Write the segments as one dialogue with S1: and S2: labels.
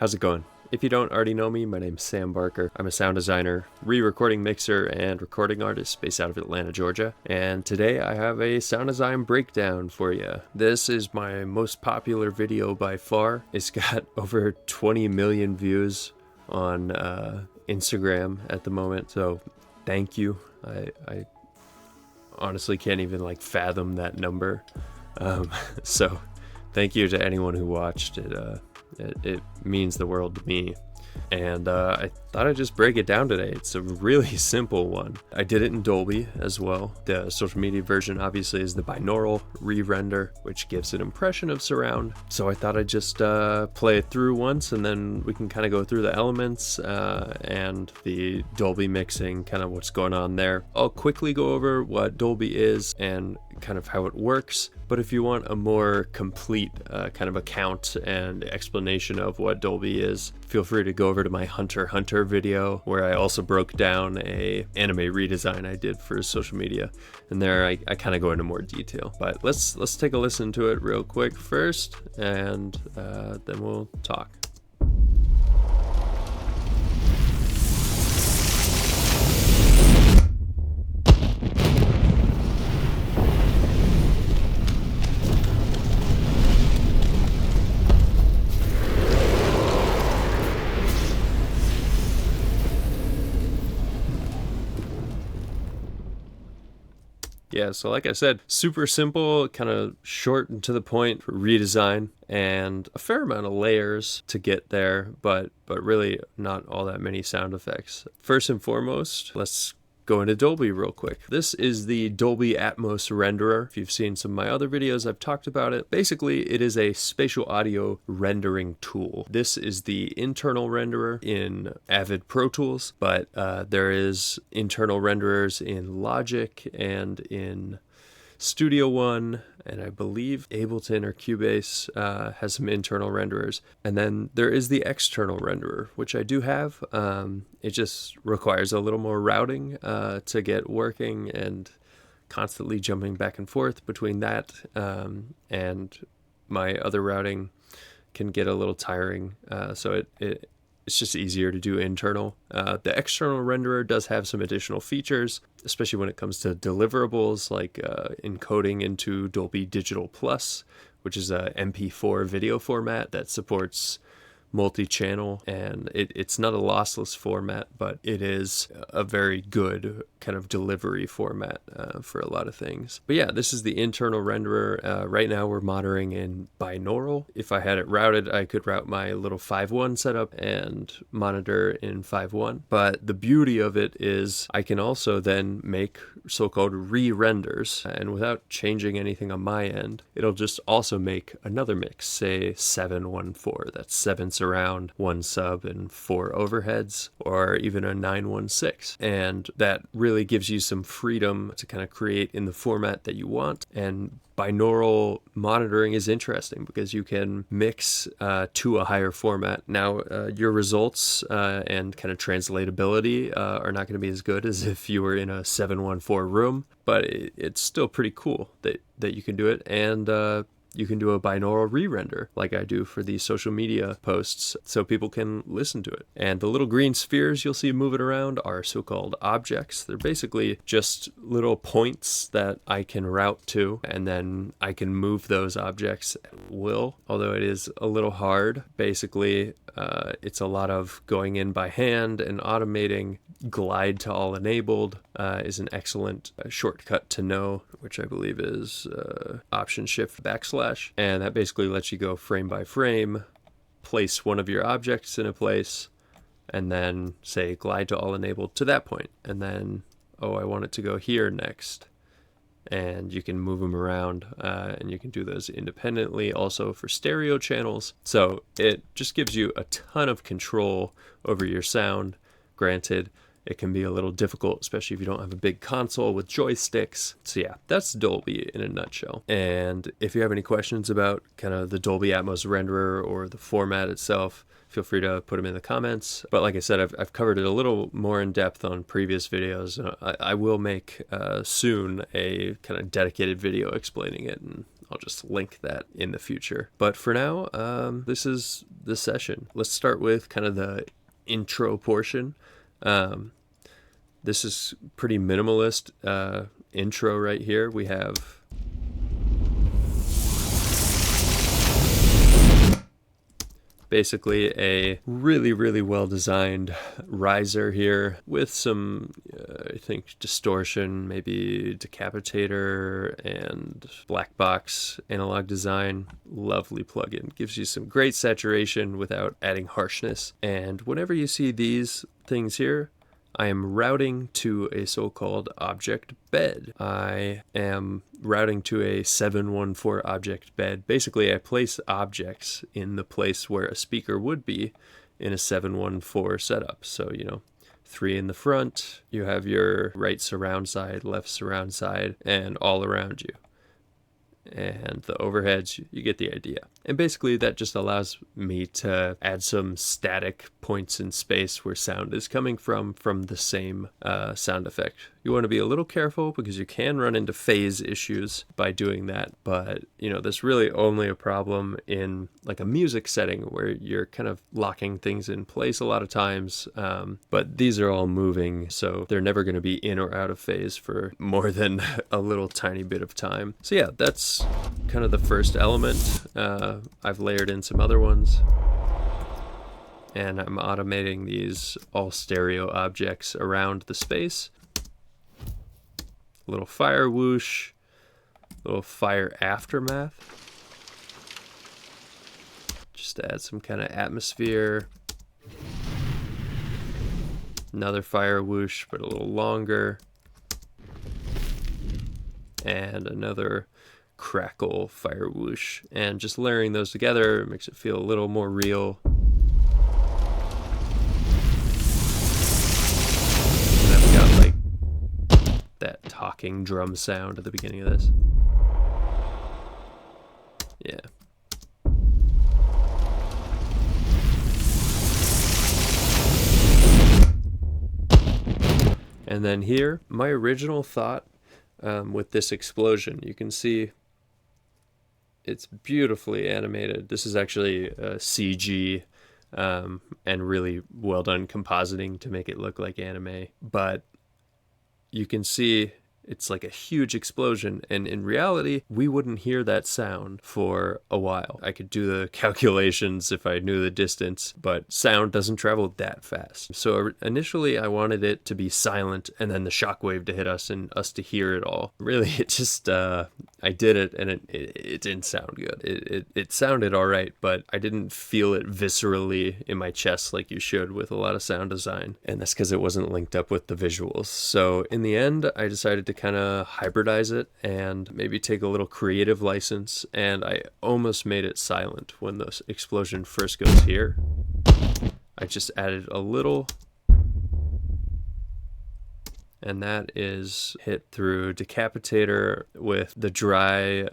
S1: How's it going? If you don't already know me, my name's Sam Barker. I'm a sound designer, re-recording mixer, and recording artist based out of Atlanta, Georgia. And today I have a sound design breakdown for you. This is my most popular video by far. It's got over 20 million views on Instagram at the moment, so thank you. I honestly can't even fathom that number. So thank you to anyone who watched it. It means the world to me. And I thought I'd just break it down today. It's a really simple one. I did it in Dolby as well. The social media version obviously is the binaural re-render, which gives an impression of surround. So I thought I'd just play it through once, and then we can kind of go through the elements and the Dolby mixing, kind of what's going on there. I'll quickly go over what Dolby is and kind of how it works. But if you want a more complete kind of account and explanation of what Dolby is, feel free to go over to my Hunter x Hunter video, where I also broke down a anime redesign I did for social media. And there I kind of go into more detail. But let's take a listen to it real quick first, and then we'll talk. Yeah, so like I said, super simple, kind of short and to the point for redesign, and a fair amount of layers to get there, but really not all that many sound effects. First and foremost, let's go into Dolby real quick. This is the Dolby Atmos renderer. If you've seen some of my other videos, I've talked about it. Basically, it is a spatial audio rendering tool. This is the internal renderer in Avid Pro Tools, but there is internal renderers in Logic and in Studio One, and I believe Ableton or Cubase has some internal renderers. And then there is the external renderer, which I do have. It just requires a little more routing to get working, and constantly jumping back and forth between that and my other routing can get a little tiring. So it's just easier to do internal. The external renderer does have some additional features, especially when it comes to deliverables, like encoding into Dolby Digital Plus, which is a MP4 video format that supports multi-channel, and it's not a lossless format, but it is a very good kind of delivery format for a lot of things. But yeah, this is the internal renderer. Right now we're monitoring in binaural. If I had it routed, I could route my little 5.1 setup and monitor in 5.1. But the beauty of it is I can also then make so-called re-renders, and without changing anything on my end, it'll just also make another mix, say 714. That's 7 surround, 1 sub, and 4 overheads, or even a 916. And that really gives you some freedom to kind of create in the format that you want. And binaural monitoring is interesting because you can mix to a higher format. Now, your results and kind of translatability are not going to be as good as if you were in a 714 room, but it's still pretty cool that you can do it. And you can do a binaural re-render like I do for these social media posts so people can listen to it. And the little green spheres you'll see moving around are so-called objects. They're basically just little points that I can route to, and then I can move those objects at will, although it is a little hard. Basically, it's a lot of going in by hand and automating. Glide to all enabled is an excellent shortcut to know, which I believe is Option Shift \, and that basically lets you go frame by frame, place one of your objects in a place, and then say glide to all enabled to that point, and then I want it to go here next, and you can move them around, and you can do those independently also for stereo channels. So it just gives you a ton of control over your sound. Granted, it can be a little difficult, especially if you don't have a big console with joysticks. So yeah, that's Dolby in a nutshell. And if you have any questions about kind of the Dolby Atmos renderer or the format itself, feel free to put them in the comments. But like I said, I've covered it a little more in depth on previous videos. I will make soon a kind of dedicated video explaining it, and I'll just link that in the future. But for now, this is the session. Let's start with kind of the intro portion. This is pretty minimalist intro right here. We have basically a really well designed riser here with some I think distortion, maybe decapitator and black box analog design. Lovely plugin, gives you some great saturation without adding harshness. And whenever you see these things here, I am routing to a so-called object bed. I am routing to a 714 object bed. Basically, I place objects in the place where a speaker would be in a 714 setup. So, 3 in the front, you have your right surround side, left surround side, and all around you. And the overheads, you get the idea. And basically that just allows me to add some static points in space where sound is coming from the same sound effect. You want to be a little careful because you can run into phase issues by doing that. But, that's really only a problem in like a music setting where you're kind of locking things in place a lot of times. But these are all moving, so they're never going to be in or out of phase for more than a little tiny bit of time. So yeah, that's kind of the first element. I've layered in some other ones. And I'm automating these all stereo objects around the space. A little fire whoosh, a little fire aftermath. Just to add some kind of atmosphere. Another fire whoosh, but a little longer. And another crackle fire whoosh. And just layering those together makes it feel a little more real. That talking drum sound at the beginning of this. Yeah. And then here, my original thought with this explosion, you can see it's beautifully animated. This is actually CG and really well done compositing to make it look like anime. But you can see it's like a huge explosion, and in reality, we wouldn't hear that sound for a while. I could do the calculations if I knew the distance, but sound doesn't travel that fast. So initially, I wanted it to be silent, and then the shockwave to hit us and us to hear it all. Really, it just, I did it, and it didn't sound good. It sounded all right, but I didn't feel it viscerally in my chest like you should with a lot of sound design, and that's because it wasn't linked up with the visuals. So in the end, I decided to kind of hybridize it and maybe take a little creative license, and I almost made it silent when the explosion first goes here. I just added a little, and that is hit through decapitator with the dry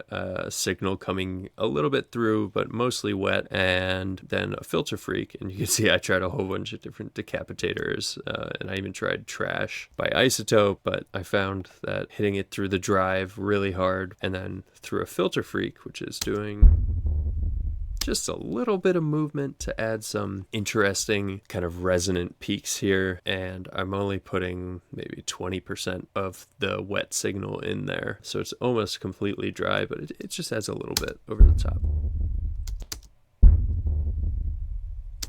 S1: signal coming a little bit through, but mostly wet, and then a filter freak. And you can see I tried a whole bunch of different decapitators, and I even tried trash by isotope, but I found that hitting it through the drive really hard, and then through a filter freak, which is doing just a little bit of movement to add some interesting kind of resonant peaks here. And I'm only putting maybe 20% of the wet signal in there. So it's almost completely dry, but it just adds a little bit over the top.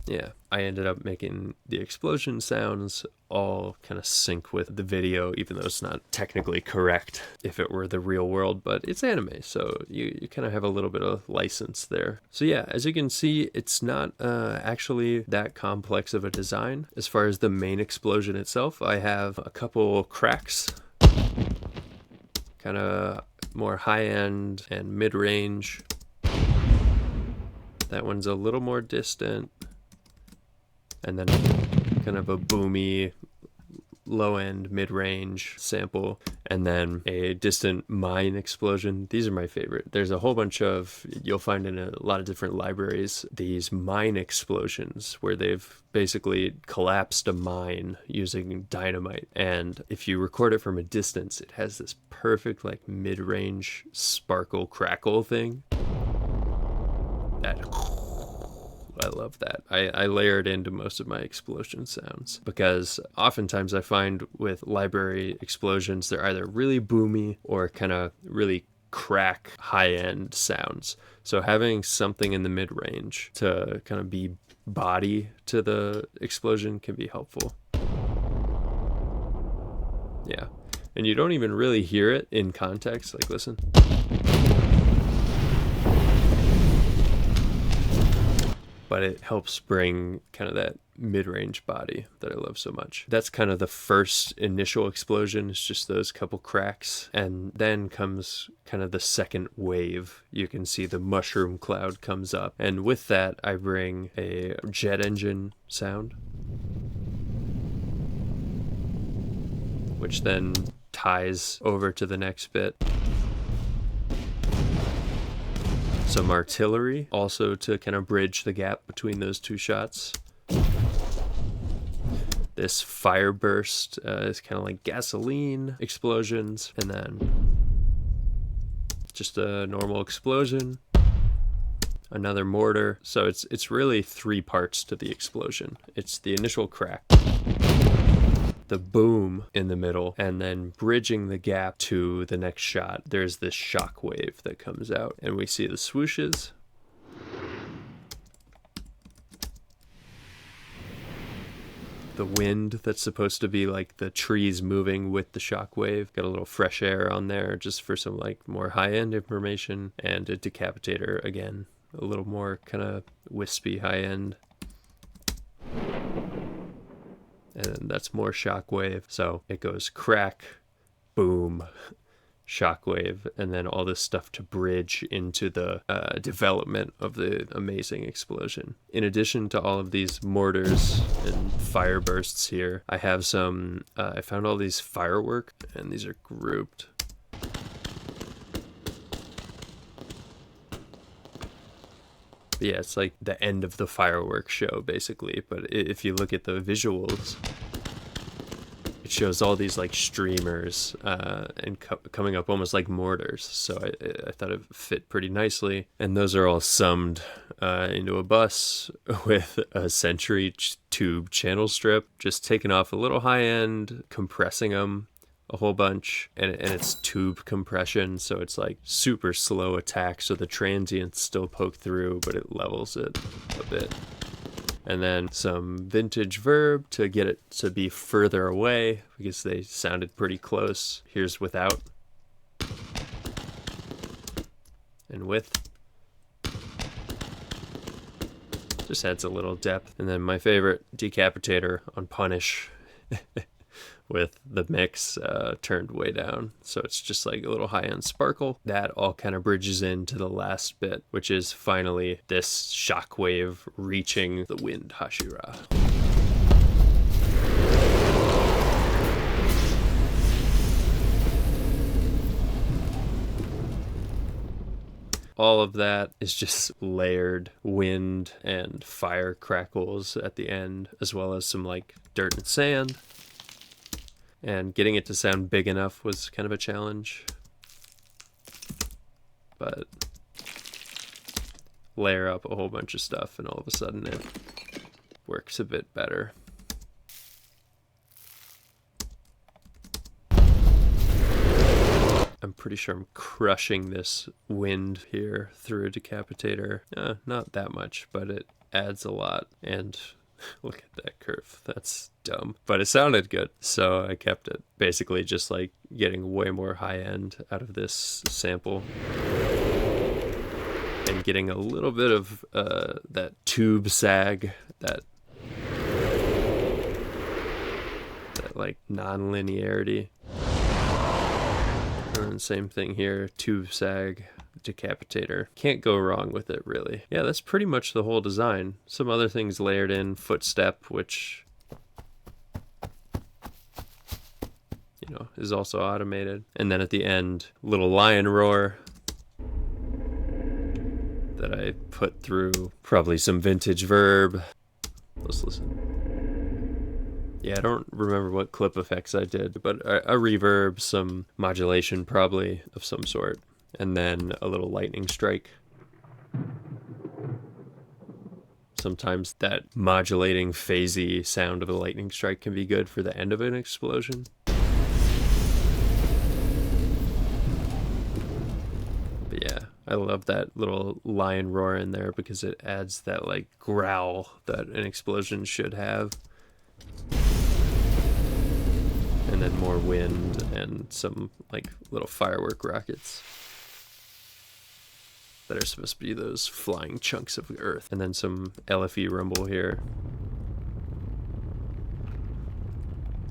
S1: Yeah, I ended up making the explosion sounds all kind of sync with the video, even though it's not technically correct if it were the real world, but it's anime, so you kind of have a little bit of license there. So yeah, as you can see, it's not actually that complex of a design. As far as the main explosion itself, I have a couple cracks, kind of more high-end and mid-range. That one's a little more distant. And then kind of a boomy, low-end, mid-range sample, and then a distant mine explosion. These are my favorite. There's a whole bunch of, you'll find in a lot of different libraries, these mine explosions where they've basically collapsed a mine using dynamite. And if you record it from a distance, it has this perfect like mid-range sparkle crackle thing. That, I love that. I layer it into most of my explosion sounds because oftentimes I find with library explosions, they're either really boomy or kind of really crack high-end sounds. So having something in the mid-range to kind of be body to the explosion can be helpful. Yeah. And you don't even really hear it in context. Like, listen. But it helps bring kind of that mid-range body that I love so much. That's kind of the first initial explosion. It's just those couple cracks. And then comes kind of the second wave. You can see the mushroom cloud comes up. And with that, I bring a jet engine sound, which then ties over to the next bit. Some artillery also to kind of bridge the gap between those two shots. This fire burst is kind of like gasoline explosions, and then just a normal explosion, another mortar. So it's really three parts to the explosion. It's the initial crack, the boom in the middle, and then bridging the gap to the next shot, there's this shockwave that comes out, and we see the swooshes. The wind that's supposed to be like the trees moving with the shockwave. Got a little fresh air on there just for some like more high-end information, and a decapitator again, a little more kind of wispy high-end. And that's more shockwave. So it goes crack, boom, shockwave, and then all this stuff to bridge into the development of the amazing explosion. In addition to all of these mortars and fire bursts here, I have some, I found all these firework, and these are grouped. Yeah, it's like the end of the fireworks show, basically. But if you look at the visuals, it shows all these like streamers and coming up almost like mortars. So I thought it fit pretty nicely. And those are all summed into a bus with a Century tube channel strip, just taking off a little high end, compressing them a whole bunch, and it's tube compression, so it's like super slow attack, so the transients still poke through, but it levels it a bit. And then some vintage verb to get it to be further away because they sounded pretty close. Here's without and with. Just adds a little depth. And then my favorite, decapitator on punish. With the mix turned way down. So it's just like a little high-end sparkle. That all kind of bridges into the last bit, which is finally this shockwave reaching the wind Hashira. All of that is just layered wind and fire crackles at the end, as well as some like dirt and sand. And getting it to sound big enough was kind of a challenge. But layer up a whole bunch of stuff and all of a sudden it works a bit better. I'm pretty sure I'm crushing this wind here through a decapitator. Not that much, but it adds a lot. And look at that curve. That's dumb. But it sounded good, so I kept it. Basically just like getting way more high end out of this sample. And getting a little bit of that tube sag, that like non-linearity. And same thing here, tube sag, decapitator. Can't go wrong with it, really. Yeah, that's pretty much the whole design. Some other things layered in, footstep, which is also automated. And then at the end, little lion roar that I put through probably some vintage verb. Let's listen. Yeah, I don't remember what clip effects I did, but a reverb, some modulation probably of some sort, and then a little lightning strike. Sometimes that modulating, phasey sound of a lightning strike can be good for the end of an explosion. But yeah, I love that little lion roar in there because it adds that like growl that an explosion should have. And then more wind and some like little firework rockets that are supposed to be those flying chunks of earth. And then some LFE rumble here,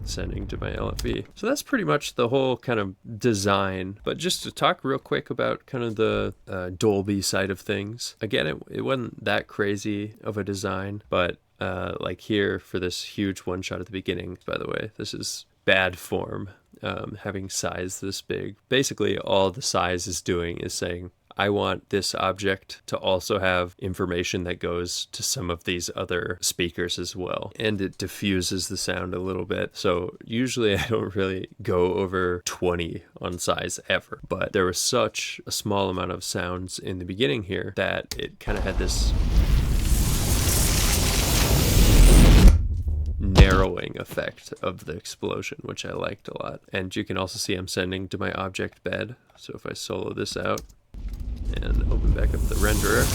S1: sending to my LFE. So that's pretty much the whole kind of design. But just to talk real quick about kind of the Dolby side of things. Again, it wasn't that crazy of a design, but like here for this huge one shot at the beginning, by the way, this is bad form, having size this big. Basically, all the size is doing is saying, I want this object to also have information that goes to some of these other speakers as well. And it diffuses the sound a little bit. So usually I don't really go over 20 on size ever. But there was such a small amount of sounds in the beginning here that it kind of had this narrowing effect of the explosion, which I liked a lot. And you can also see I'm sending to my object bed. So if I solo this out and open back up the renderer,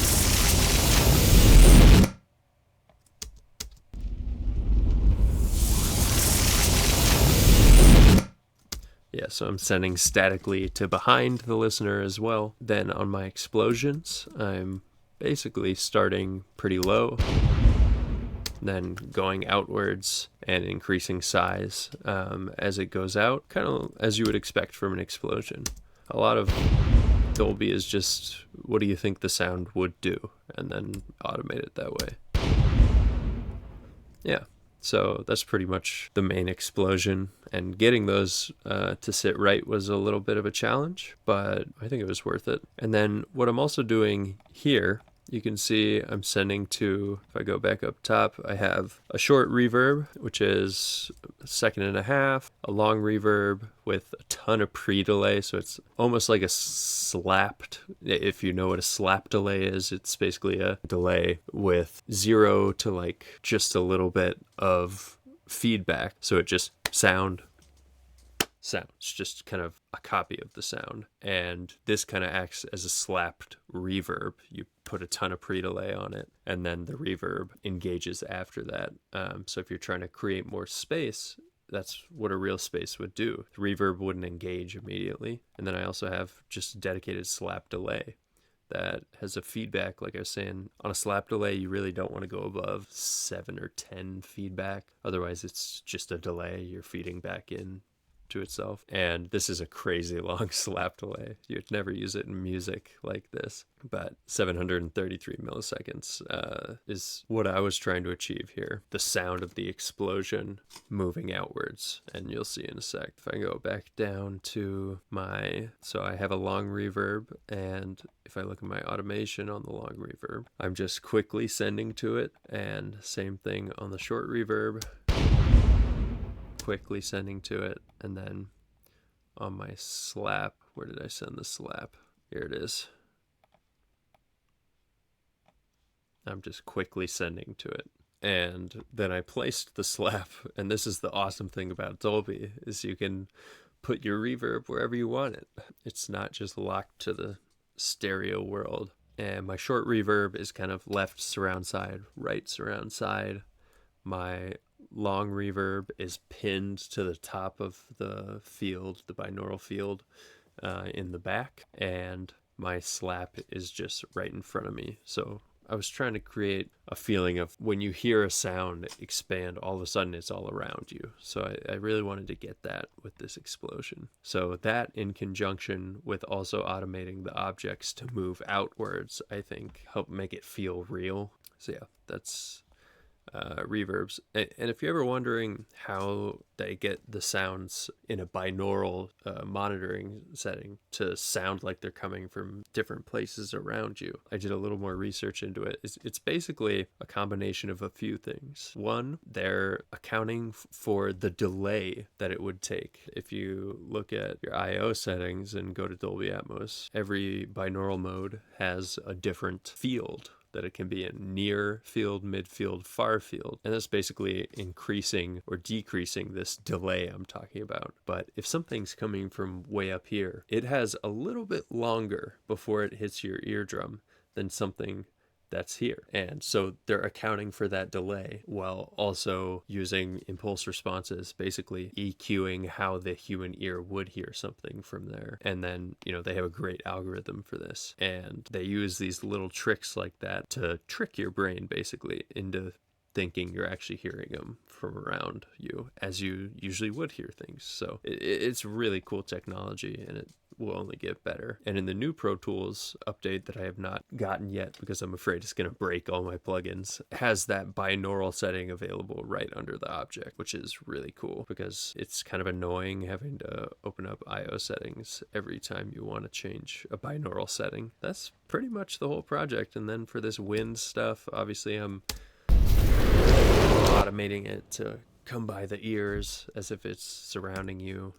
S1: yeah, so I'm sending statically to behind the listener as well. Then on my explosions, I'm basically starting pretty low, then going outwards and increasing size as it goes out, kind of as you would expect from an explosion. A lot of Dolby is just, what do you think the sound would do? And then automate it that way. Yeah, so that's pretty much the main explosion. And getting those to sit right was a little bit of a challenge, but I think it was worth it. And then what I'm also doing here, you can see I'm sending to, if I go back up top, I have a short reverb, which is a 1.5 seconds, a long reverb with a ton of pre-delay. So it's almost like a slapped, if you know what a slap delay is, it's basically a delay with 0 to like just a little bit of feedback. So it just sound. It's just kind of a copy of the sound. And this kind of acts as a slapped reverb. You put a ton of pre-delay on it, and then the reverb engages after that. So if you're trying to create more space, that's what a real space would do. The reverb wouldn't engage immediately. And then I also have just a dedicated slap delay that has a feedback. Like I was saying, on a slap delay, you really don't want to go above 7 or 10 feedback. Otherwise, it's just a delay you're feeding back in to itself. And this is a crazy long slap delay. You'd never use it in music like this, but 733 milliseconds is what I was trying to achieve here. The sound of the explosion moving outwards, and you'll see in a sec. If I go back down to my, so I have a long reverb, and if I look at my automation on the long reverb, I'm just quickly sending to it, and same thing on the short reverb, quickly sending to it. And then on my slap, where did I send the slap? Here it is. I'm just quickly sending to it. And then I placed the slap, and this is the awesome thing about Dolby, is you can put your reverb wherever you want it. It's not just locked to the stereo world. And my short reverb is kind of left surround side, right surround side. My long reverb is pinned to the top of the field, the binaural field in the back, and my slap is just right in front of me. So I was trying to create a feeling of when you hear a sound expand, all of a sudden it's all around you. So I really wanted to get that with this explosion. So that, in conjunction with also automating the objects to move outwards, I think helped make it feel real. So yeah, that's reverbs. And if you're ever wondering how they get the sounds in a binaural monitoring setting to sound like they're coming from different places around you, I did a little more research into it. It's basically a combination of a few things. One, they're accounting for the delay that it would take. If you look at your I/O settings and go to Dolby Atmos, every binaural mode has a different field that it can be in: near field, mid field, far field. And that's basically increasing or decreasing this delay I'm talking about. But if something's coming from way up here, it has a little bit longer before it hits your eardrum than something that's here. And so they're accounting for that delay while also using impulse responses, basically EQing how the human ear would hear something from there. And then, they have a great algorithm for this. And they use these little tricks like that to trick your brain basically into thinking you're actually hearing them from around you as you usually would hear things. So it's really cool technology, and it will only get better. And in the new Pro Tools update that I have not gotten yet because I'm afraid it's going to break all my plugins, has that binaural setting available right under the object, which is really cool because it's kind of annoying having to open up I/O settings every time you want to change a binaural setting. That's pretty much the whole project. And then for this wind stuff, obviously I'm automating it to come by the ears as if it's surrounding you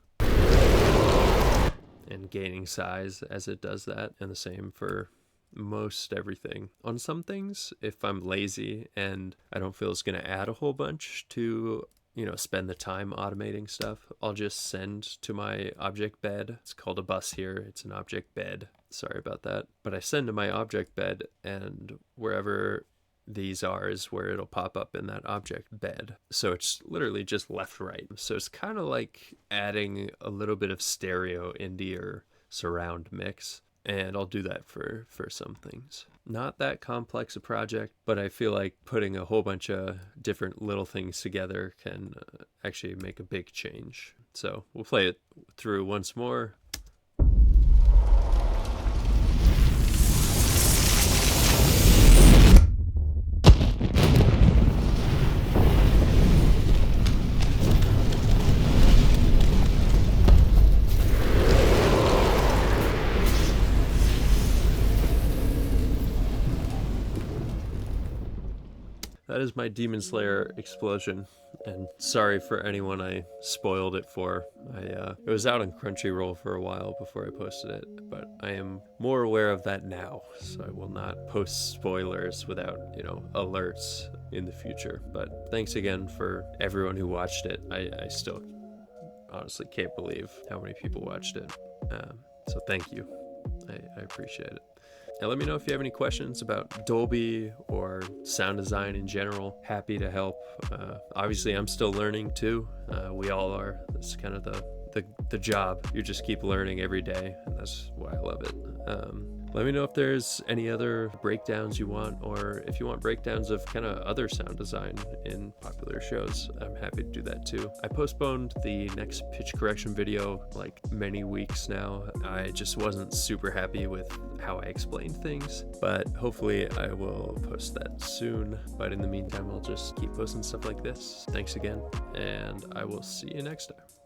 S1: and gaining size as it does that. And the same for most everything. On some things, if I'm lazy and I don't feel it's going to add a whole bunch to spend the time automating stuff, I'll just send to my object bed. It's called a bus here. It's an object bed. Sorry about that. But I send to my object bed, and wherever these are is where it'll pop up in that object bed. So it's literally just left, right. So it's kind of like adding a little bit of stereo into your surround mix. And I'll do that for some things. Not that complex a project, but I feel like putting a whole bunch of different little things together can actually make a big change. So we'll play it through once more. That is my Demon Slayer explosion, and sorry for anyone I spoiled it for. It was out on Crunchyroll for a while before I posted it, but I am more aware of that now, so I will not post spoilers without, alerts in the future. But thanks again for everyone who watched it. I still honestly can't believe how many people watched it, so thank you. I appreciate it. And let me know if you have any questions about Dolby or sound design in general. Happy to help. Obviously, I'm still learning too. We all are. That's kind of the job. You just keep learning every day, and that's why I love it. Let me know if there's any other breakdowns you want, or if you want breakdowns of kind of other sound design in popular shows. I'm happy to do that too. I postponed the next pitch correction video like many weeks now. I just wasn't super happy with how I explained things, but hopefully I will post that soon. But in the meantime, I'll just keep posting stuff like this. Thanks again, and I will see you next time.